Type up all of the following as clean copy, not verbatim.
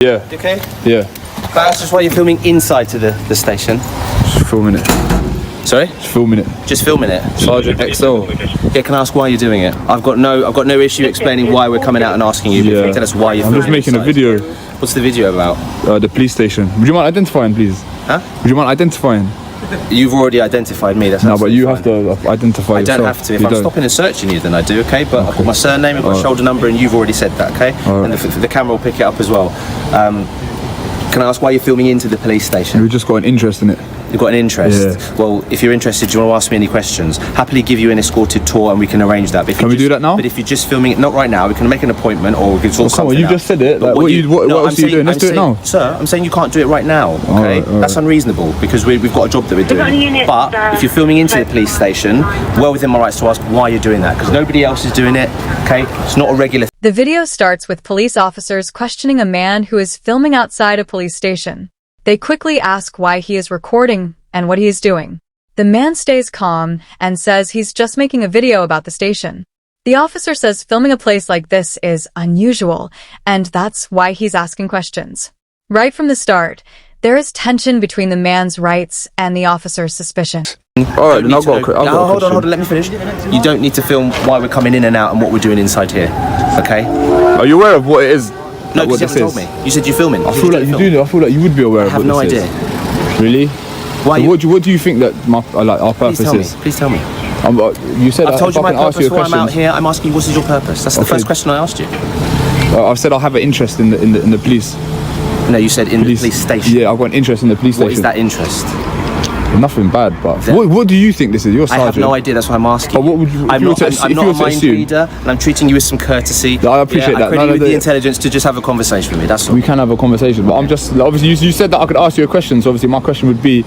Yeah. Okay? Yeah. That's just why you're filming inside to the station. Just filming it. Sorry? Just filming it. Just filming it. Sergeant XL. Yeah, can I ask why you're doing it? I've got no issue explaining why we're coming out and asking you. But you can tell us why you're filming. I'm just making a video. What's the video about? The police station. Would you mind identifying, please? Huh? Would you mind identifying? You've already identified me. That's no, but you have fine. to identify yourself. I don't have to. If I'm stopping and searching you, then I do, okay? But Okay. I've got my surname, I've got a shoulder number, and you've already said that, okay? Right. And the camera will pick it up as well. Can I ask why you're filming into the police station? We've just got an interest in it. You've got an interest? Yeah. Well, if you're interested, do you want to ask me any questions? Happily give you an escorted tour and we can arrange that. But if Can we do that now? But if you're just filming it, not right now, we can make an appointment or we can sort something you out. just said it. But Like, what else are you doing? Let's do it now. Sir, I'm saying you can't do it right now, okay? All right. That's unreasonable because we've got a job that we're doing. But if you're filming into the police station, well within my rights to ask why you're doing that because nobody else is doing it, okay? It's not a regular thing. The video starts with police officers questioning a man who is filming outside a police station. They quickly ask why he is recording and what he is doing. The man stays calm and says he's just making a video about the station. The officer says filming a place like this is unusual, and that's why he's asking questions. Right from the start, there is tension between the man's rights and the officer's suspicion. Alright, then I've got a question. Hold on, let me finish. You don't need to film why we're coming in and out and what we're doing inside here, okay? Are you aware of what it is? No, what because you this haven't told is? me. You said you're filming. I feel like you do. I feel like you would be aware of I have what no this idea. is. Really? Why? So what do you think that our purpose is? Please tell me. You said I've told you my ask purpose you why I'm out questions. here. I'm asking you what is your purpose? That's the first question I asked you. I've said I have an interest in the police. No, you said in the police station. Yeah, I've got an interest in the police station. What is that interest? Nothing bad, but what do you think this is? You're I sergeant. have no idea. That's why I'm asking. But what would you? I'm not a mind reader, and I'm treating you with some courtesy. I appreciate that. I credit you with the intelligence to just have a conversation with me. That's all. We can have a conversation, but I'm just obviously you said that I could ask you a question. So obviously my question would be,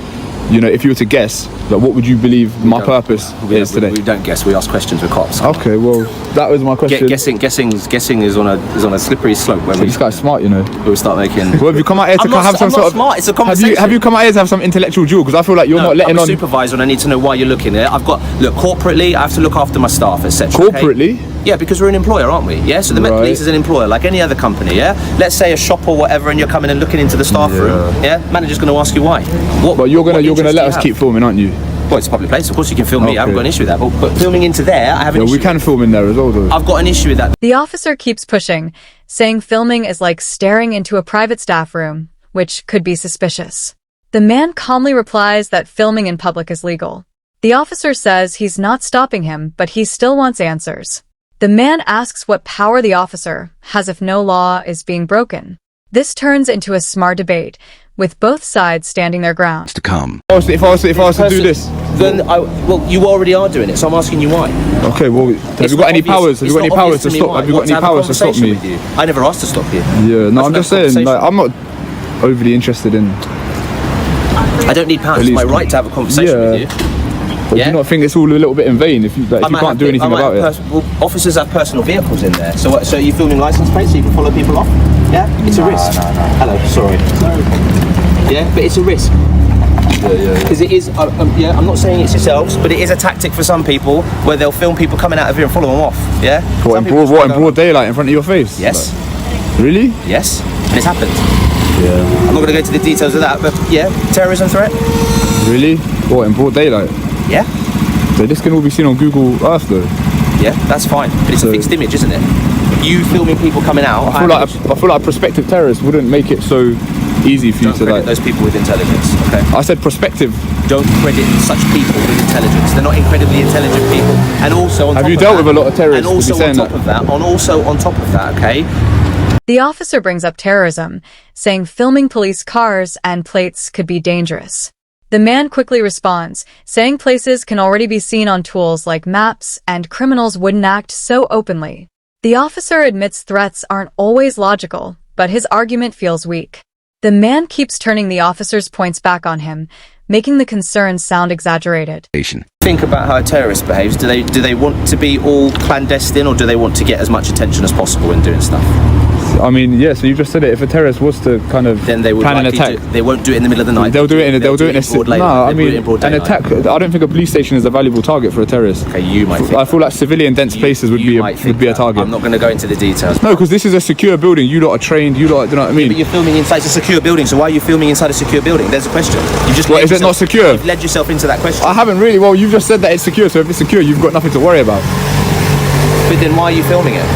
if you were to guess, what would you believe my purpose is today? We don't guess. We ask questions with cops. Okay, well that was my question. Guessing is on a slippery slope. Where This guy's smart, We'll start making. Well, have you come out here to have some sort of? Smart. It's a conversation. Have you come out here to have some intellectual duel? Because I feel like you're not letting I'm a on. supervisor, and I need to know why you're looking there. Corporately, I have to look after my staff, etc. Corporately? Okay? Yeah, because we're an employer, aren't we? Yeah, so the Met Police is an employer, like any other company. Yeah, let's say a shop or whatever, and you're coming and looking into the staff room. Yeah, manager's going to ask you why. But you're gonna let us keep filming, aren't you? Well, it's a public place. Of course, you can film me. I haven't got an issue with that. But filming into there, I have an issue. We can film in there as well, though. I've got an issue with that. The officer keeps pushing, saying filming is like staring into a private staff room, which could be suspicious. The man calmly replies that filming in public is legal. The officer says he's not stopping him, but he still wants answers. The man asks what power the officer has if no law is being broken. This turns into a smart debate, with both sides standing their ground. To come. If I was to do this, then you already are doing it. So I'm asking you why. Okay, well, have you got any powers? Have you got any powers to stop? Have you got any powers to stop me? I never asked to stop you. Yeah, no, I'm just saying, like, I'm not overly interested in. I don't need powers. It's my right to have a conversation with you. But do you not think it's all a little bit in vain if you can't do anything about it? Officers have personal vehicles in there. So are you filming license plates so you can follow people off? Yeah? It's a risk. No. Hello, sorry. Yeah, but it's a risk. Because it is, I'm not saying it's yourselves, but it is a tactic for some people where they'll film people coming out of here and follow them off. Yeah? What, in broad daylight in front of your face? Yes. Like, really? Yes. And it's happened. Yeah. I'm not going to go into the details of that, but yeah, terrorism threat. Really? What, in broad daylight? Yeah. So this can all be seen on Google Earth though? Yeah, that's fine. But it's a fixed image, isn't it? You filming people coming out. I feel like a prospective terrorist wouldn't make it so easy for you to credit those people with intelligence, okay? I said prospective. Don't credit such people with intelligence. They're not incredibly intelligent people. And also on top of that... Have you dealt with a lot of terrorists? And also on top of that, okay? The officer brings up terrorism, saying filming police cars and plates could be dangerous. The man quickly responds, saying places can already be seen on tools like maps and criminals wouldn't act so openly. The officer admits threats aren't always logical, but his argument feels weak. The man keeps turning the officer's points back on him, making the concerns sound exaggerated. Think about how a terrorist behaves. Do they want to be all clandestine, or do they want to get as much attention as possible when doing stuff? I mean, yeah. So you just said it. If a terrorist was to kind of then they would plan an attack, they won't do it in the middle of the night. They'll do it in. They'll do it in broad daylight. No, I They'll do it mean, in broad an daylight. attack. I don't think a police station is a valuable target for a terrorist. Okay, you might think I feel like civilian dense places would be a target. I'm not going to go into the details. No, because this is a secure building. You lot are trained. You lot, do you know what I mean? But you're filming inside a secure building, so why are you filming inside a secure building? There's a question. You just Is it not secure? You've led yourself into that question. I haven't really. Well, you've just said that it's secure. So if it's secure, you've got nothing to worry about. But then why are you filming it?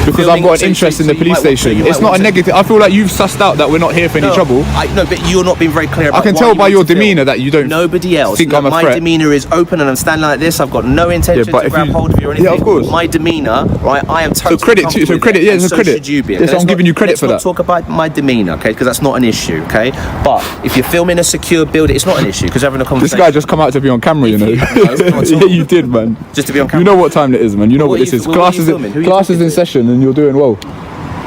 Because I've got an interest in the police station. It's not a negative. I feel like you've sussed out that we're not here for any trouble. No, but you're not being very clear about I can why tell you by need your to film. demeanour that you don't. Nobody else. think I'm a my threat. demeanour is open, and I'm standing like this. I've got no intention but to if grab you- hold of you or anything. Yeah, of course. My demeanour, right? I am totally credit to- comfortable so with credit- it, yeah, and so so credit. should you be. Yes, I'm giving you credit for Let's that. not talk about my demeanour, okay? Because that's not an issue, okay? But if you're filming a secure building, it's not an issue because you're having a This conversation. guy just come out to be on camera, you know. No, not at all. Yeah, you did, man. Just to be on camera. You know what time it is, man. You know what What are this you- is. what are you Classes, filming? Who are you classes talking in to? session, and you're doing well.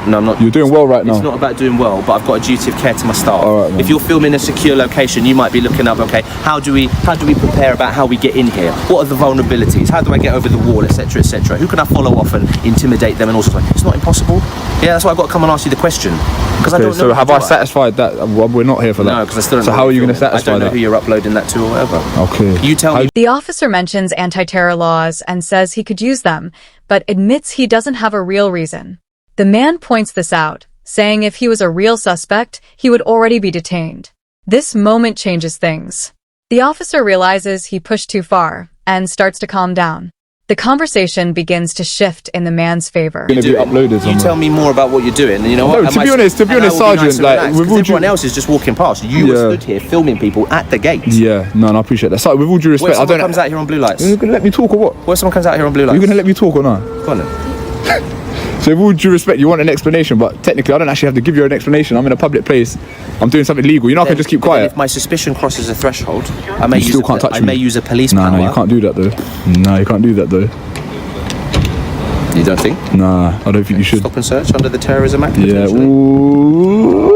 No, I'm not. You're doing well right now. It's not about doing well, but I've got a duty of care to my staff. All right, man. If you're filming a secure location, you might be looking up, okay, how do we prepare about how we get in here? What are the vulnerabilities? How do I get over the wall, etc., etc.? Who can I follow off and intimidate them and all sorts of things? It's not impossible. Yeah, that's why I've got to come and ask you the question. Because I don't know. So have who I you are. satisfied that? Well, we're not here for that. No, because I still don't So know. how what are you you're going to filming. satisfy I don't know that? who you're uploading that to or whatever. Okay. You tell me. The officer mentions anti-terror laws and says he could use them, but admits he doesn't have a real reason. The man points this out, saying if he was a real suspect, he would already be detained. This moment changes things. The officer realizes he pushed too far and starts to calm down. The conversation begins to shift in the man's favor. Going to be uploaded You somewhere. tell me more about what you're doing. And you know what? No, And to be honest, and I will be Sergeant, nice and like, relaxed, with 'cause all due- everyone else is just walking past. You were Yeah. stood here filming people at the gate. Yeah, no, I appreciate that. So, with all due What respect, if I someone don't. comes out here on blue lights? You're going to let me talk or what? What if someone comes out here on blue lights? You're going to let me talk or not? Go on then. So, with all due respect, you want an explanation, but technically, I don't actually have to give you an explanation. I'm in a public place. I'm doing something legal. You know, I can just keep But then quiet. if my suspicion crosses a threshold, I may You still can't touch I me. may use a police No, power. no, you can't do that though. No, you can't do that though. You don't think? Nah, I don't think you should. Stop and search under the Terrorism Act. Yeah. potentially? Ooh.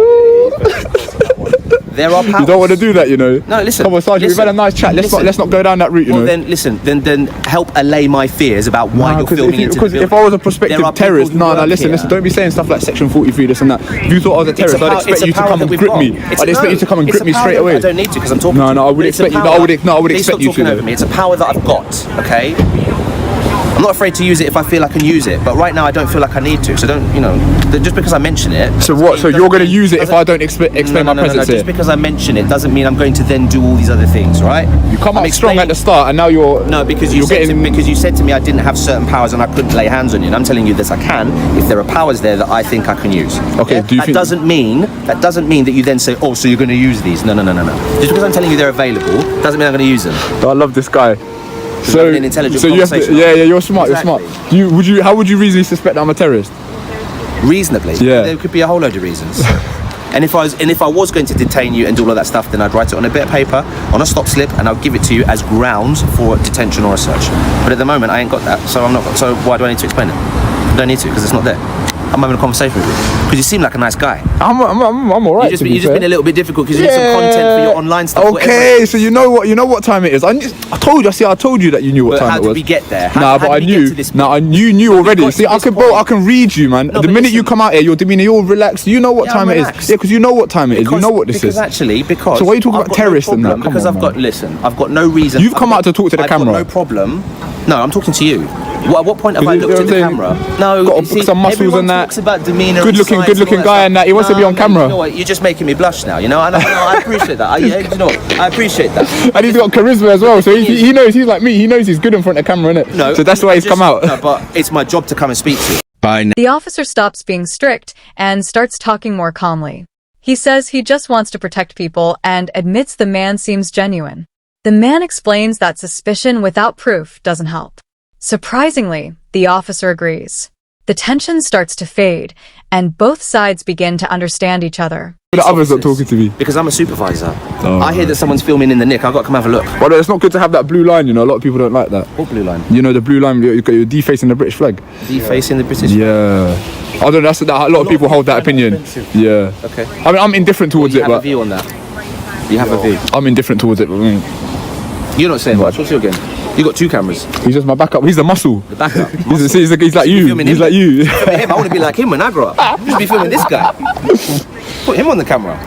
There are powers. You don't want to do that, you know. No, listen. Come on, Sergeant. We've had a nice chat. Let's not go down that route, you Well, know. then listen. Then help allay my fears about why you're filming into the Because building. if I was a prospective There are people terrorist, who no, work listen, here. don't be saying stuff like Section 43, this and that. If you thought I was a terrorist, I'd expect you to come and grip me. I'd expect you to come and grip me straight away. I don't need to because I'm talking. No, to no, you. I would But it's a expect you- power- I would Please expect stop you talking to, over though. me. It's a power that I've got. Okay. I'm not afraid to use it if I feel I can use it, but right now I don't feel like I need to. So don't, just because I mention it. So what? So you're going to use it if I don't explain my No. presence here? Just because I mention it doesn't mean I'm going to then do all these other things, right? You come I'm out strong at the start, and now you're No, because you said to me I didn't have certain powers and I couldn't lay hands on you. And I'm telling you this, I can if there are powers there that I think I can use. Okay, do you that think- doesn't mean that you then say, oh, so you're going to use these? No. Just because I'm telling you they're available doesn't mean I'm going to use them. I love this guy. So, having an intelligent so you have to, conversation. yeah, you're smart. Exactly. You're smart. How would you reasonably suspect that I'm a terrorist? Reasonably, Yeah. there could be a whole load of reasons. And if I was going to detain you and do all of that stuff, then I'd write it on a bit of paper, on a stop slip, and I'll give it to you as grounds for detention or a search. But at the moment, I ain't got that, so I'm not. So why do I need to explain it? I don't need to because it's not there. I'm having a conversation with you because you seem like a nice guy. I'm alright. You've just been a little bit difficult because you need some content for your online stuff. Okay, so you know what time it is. I told you that you knew what But time how it did was. we get there? But I knew. You knew already. got See, to I this can, point. I can read you, man. No, The but minute you listen. come out here, your demeanor, you're relaxed. You know what Yeah, time I'm it relaxed. is. Yeah, because you know what time it is. You know what this is. Because So why are you talking I've about got no terrorists and that? problem, Come Because on, I've got no reason. You've come out to talk to the I've camera. got no problem. No, I'm talking to you. At what point have I You know looked what at the I'm saying? camera? No, Got you see, some muscles everyone and that. talks about demeanor. Good-looking and size and all guy and that. He wants to be on camera. You know what? You're just making me blush now. I appreciate that. I appreciate that. And he's got charisma as well, so thing he knows. He's like me. He knows he's good in front of camera, innit? No, So that's why he's come out. No, but it's my job to come and speak to you. The officer stops being strict and starts talking more calmly. He says he just wants to protect people and admits the man seems genuine. The man explains that suspicion without proof doesn't help. Surprisingly, the officer agrees. The tension starts to fade, and both sides begin to understand each other. The others not talking to me. Because I'm a supervisor. Oh, I hear that someone's filming in the nick. I've got to come have a look. But it's not good to have that blue line, you know. A lot of people don't like that. What blue line? You know, the blue line, you're defacing the British flag. Defacing the British. Yeah. I don't know, a lot of people hold that opinion. Yeah. Okay. I mean, I'm indifferent towards You it, have a but view on that. You have a view. I'm indifferent towards it, but You're not saying much. What's your game? You got 2 cameras. He's just my backup. He's the muscle. The backup. He's like you. He's like you. Him. I want to be like him when I grow up. I just be filming this guy. Put him on the camera.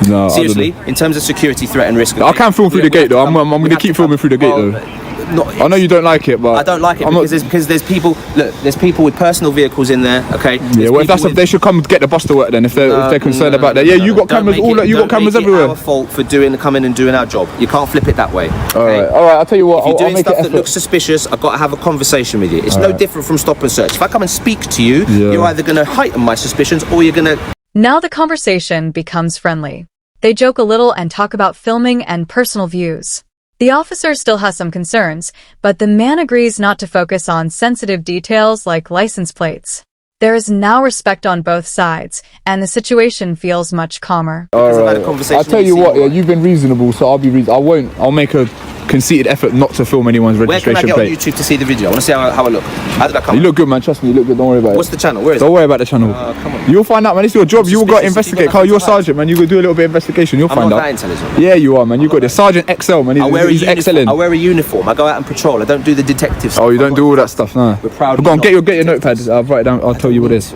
No, seriously, in terms of security threat and risk. I can film through the gate though. I'm going to keep filming through the gate though. I know you don't like it, but I don't like it because there's people. Look, there's people with personal vehicles in there. Okay. Yeah. Well, if they should come get the bus to work then. If they're concerned about that. Yeah, you got cameras. You got cameras everywhere. It's our fault for coming and doing our job. You can't flip it that way. Okay? All right. I'll tell you what. If you're doing stuff that looks suspicious, I've got to have a conversation with you. It's no different from stop and search. If I come and speak to you, you're either going to heighten my suspicions or you're going to. Now the conversation becomes friendly. They joke a little and talk about filming and personal views. The officer still has some concerns, but the man agrees not to focus on sensitive details like license plates. There is now respect on both sides, and the situation feels much calmer. Right. I'll tell you what, you've been reasonable, so I'll be reasonable. I'll make a conceited effort not to film anyone's registration plate. Where can I get on YouTube to see the video? I want to see how I look. How did I come? You look good, man. Trust me, you look good. Don't worry about it. What's the channel? Where is it? Don't worry about the channel. Come on. You'll find out, man. It's your job. You got to investigate. Carl, you're a sergeant, man. You got to do a little bit of investigation. You'll find out. I'm not that intelligent. Yeah, you are, man. You got this. Sergeant XL, man. He's excelling. I wear a uniform. I go out and patrol. I don't do the detective stuff. Oh, you don't do all that stuff, no. We're proud. Go on, get your notepad. I'll write it down. I'll tell you what it is.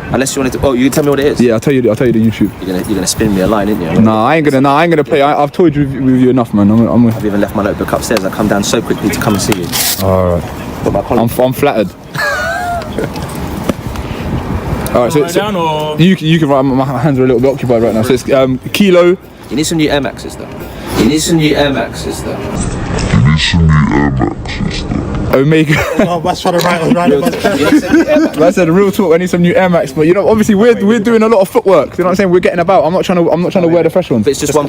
Unless you wanted to. Oh, you can tell me what it is. Yeah, I'll tell you the YouTube. You're gonna spin me a line, aren't you? Nah, I ain't gonna play. I've told you with you enough, man. I've even left my notebook upstairs. I come down so quickly to come and see you. All right. I'm flattered. All right, so you can write. My hands are a little bit occupied right now. So it's Kilo. You need some new Air Maxes though. Omega. That's trying to write it. I said real talk. I need some new Air Max, but you know, obviously we're doing a lot of footwork. You know what I'm saying? We're getting about. I'm not trying to wear the fresh ones. But it's just one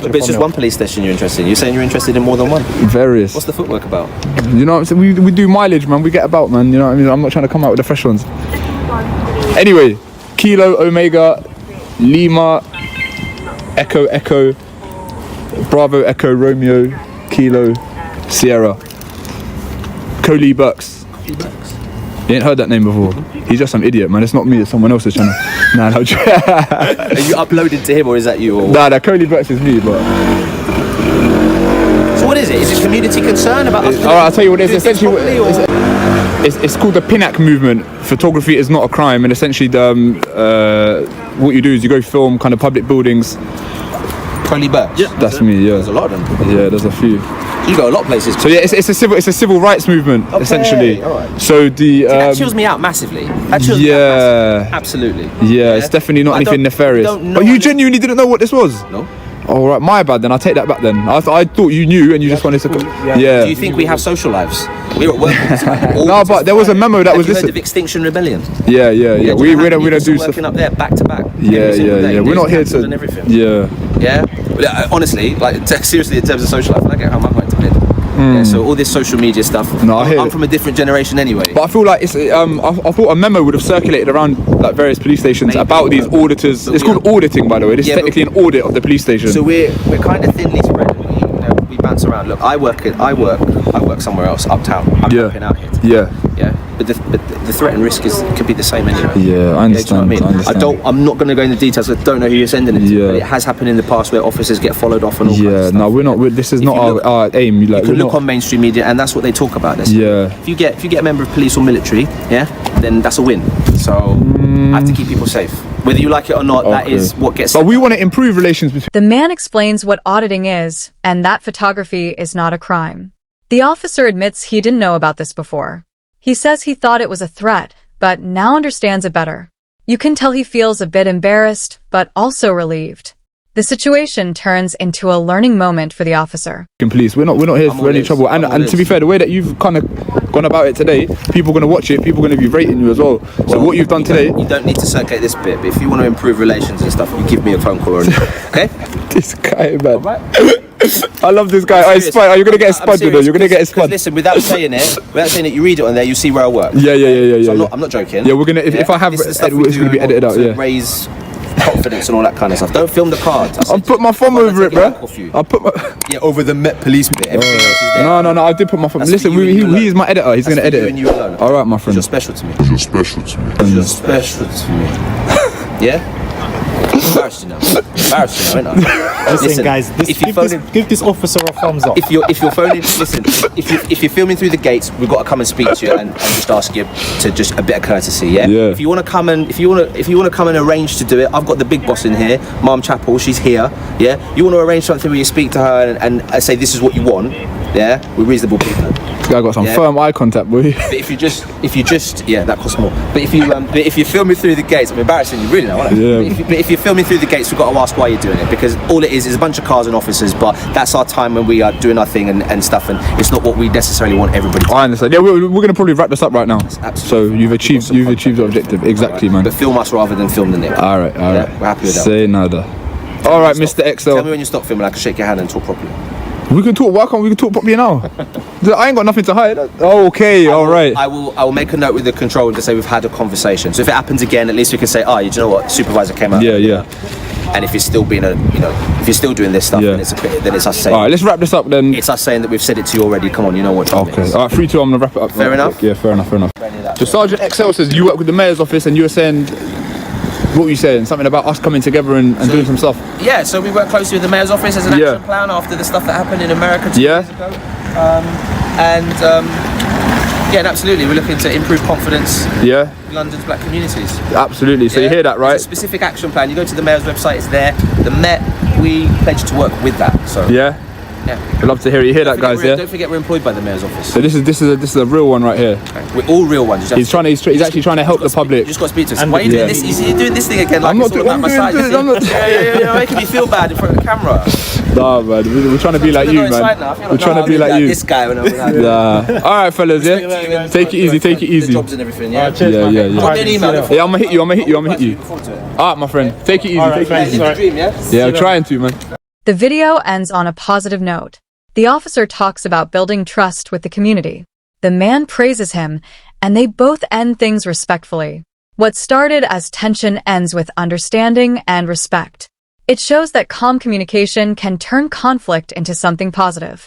police station you're interested in. You're saying you're interested in more than one. Various. What's the footwork about? You know what I'm saying? We do mileage, man. We get about, man. You know what I mean? I'm not trying to come out with the fresh ones. Anyway, Kilo, Omega, Lima, Echo, Bravo, Echo, Romeo, Kilo, Sierra. Coley Bucks. You ain't heard that name before. He's just some idiot, man. It's not me, it's someone else's channel. Nah, no. Are you uploaded to him or is that you? Or? Nah, Coley Bucks is me, but. So what is it? Is it community concern about us? Alright, I'll tell you what it is. Essentially, it's called the PINAC movement. Photography is not a crime, and essentially, what you do is you go film kind of public buildings. Coley Bucks? Yeah. That's me, yeah. There's a lot of them. Yeah, there's a few. You go a lot of places. So yeah, it's a civil rights movement, essentially. Right. So that chills me out massively. That chills me out massively. Absolutely. Yeah, it's definitely not anything nefarious. But you genuinely didn't know what this was? No. Oh, right, my bad then. I'll take that back then. I thought you knew and you just wanted to. Yeah. Do you think we have social lives? We're at work. No, but there was a memo that was listed. Heard of Extinction Rebellion? Yeah. We don't do stuff. Working up there back to back. Yeah. We're not here to. And everything. Yeah. But, honestly, like seriously, in terms of social life, when I get home, I'm going to bed. Yeah, so all this social media stuff. No, I'm from a different generation anyway. But I feel like it's. I thought a memo would have circulated around like various police stations about these auditors. It's called auditing, by the way. This is technically an audit of the police station. So we're kind of thinly spread. We bounce around. Look, I work somewhere else uptown. I'm helping out here. Yeah. But the threat and risk could be the same anyway. Yeah, I understand. You know what I mean? I'm not going to go into details. I don't know who you're sending it to. But it has happened in the past where officers get followed off and all kinds of stuff. No, we're not. This is not our aim. You can look on mainstream media, and that's what they talk about. If you get a member of police or military, then that's a win. So I have to keep people safe, whether you like it or not. That is what gets. But we want to improve relations between. The man explains what auditing is, and that photography is not a crime. The officer admits he didn't know about this before. He says he thought it was a threat, but now understands it better. You can tell he feels a bit embarrassed, but also relieved. The situation turns into a learning moment for the officer. Police, we're not here for any trouble. And to be fair, the way that you've kind of gone about it today, people are going to watch it, people are going to be rating you as well. So what you've done today... You don't need to circulate this bit, but if you want to improve relations and stuff, you give me a phone call or anything, okay? This guy, man. I love this guy. You're going to get a spud, you know. You're going to get a spud. Listen, without saying it, you read it on there, you see where I work. Yeah. So I'm not joking. Yeah, we're going to... If I have... It's going to be edited out, raise confidence and all that kind of stuff. Don't film the cards. I'll put my thumb over it, bro. I'll put my... over the Met Police bit. Everything else is there. No, I did put my thumb. Listen, he is my editor. He's going to edit it. You alone. All right, my friend. You're special to me. Yeah? Embarrassed, ain't I? Listen, guys, give this officer a thumbs up. If you're phoning, listen. If you're filming through the gates, we've got to come and speak to you and just ask you to just a bit of courtesy, yeah. If you want to come and come and arrange to do it, I've got the big boss in here, Mum Chapel. She's here, yeah. You want to arrange something where you speak to her and say this is what you want, yeah. We're reasonable people. I got some firm eye contact, boy. But if you just, yeah, that costs more. But if you're filming through the gates, I'm embarrassing you really now, aren't I? Yeah. But if you're filming through the gates, we've got to ask why you're doing it, because all it is a bunch of cars and officers, but that's our time when we are doing our thing and stuff, and it's not what we necessarily want everybody to do. I understand. Yeah, we're going to probably wrap this up right now. So you've achieved the objective. Exactly, man. But film us rather than film the Nick. All right. We're happy with that. Say nada. All right, Mr. XL. Tell me when you stop filming, I can shake your hand and talk properly. We can talk. Why can't we talk properly now? I ain't got nothing to hide. Okay, all right. I will make a note with the controller to say we've had a conversation. So if it happens again, at least we can say, oh, you know what, supervisor came out. Yeah. And if you're still if you're still doing this stuff, then it's us saying. All right, let's wrap this up then. It's us saying that we've said it to you already. Come on, you know what time it is. All right, 3, 2, I'm gonna wrap it up. Fair enough. Yeah, fair enough. So Sergeant XL says you work with the mayor's office, and you were saying. What were you saying? Something about us coming together and doing some stuff? Yeah, so we work closely with the mayor's office as an action plan after the stuff that happened in America 2 years ago. And absolutely, we're looking to improve confidence in London's black communities. Absolutely, so you hear that, right? It's a specific action plan. You go to the mayor's website, it's there. The Met, we pledge to work with that. So Yeah. I'd love to hear it. You hear that, guys? Don't forget we're employed by the mayor's office. So this is a real one right here. We're all real ones. He's actually trying to help the public. You just got to speak to us. Why are you doing this? You're doing this thing again. Like I'm not it's all about massage. You're making me feel bad in front of the camera. Nah, man. We're trying to be like you, man. We're trying to be like you. This guy. Nah. All right, fellas. Yeah. Take it easy. The jobs and everything. Yeah. Yeah. Drop me an email. Yeah, I'm gonna hit you. All right, my friend. Take it easy. Yeah, I'm trying to, man. The video ends on a positive note. The officer talks about building trust with the community. The man praises him, and they both end things respectfully. What started as tension ends with understanding and respect. It shows that calm communication can turn conflict into something positive.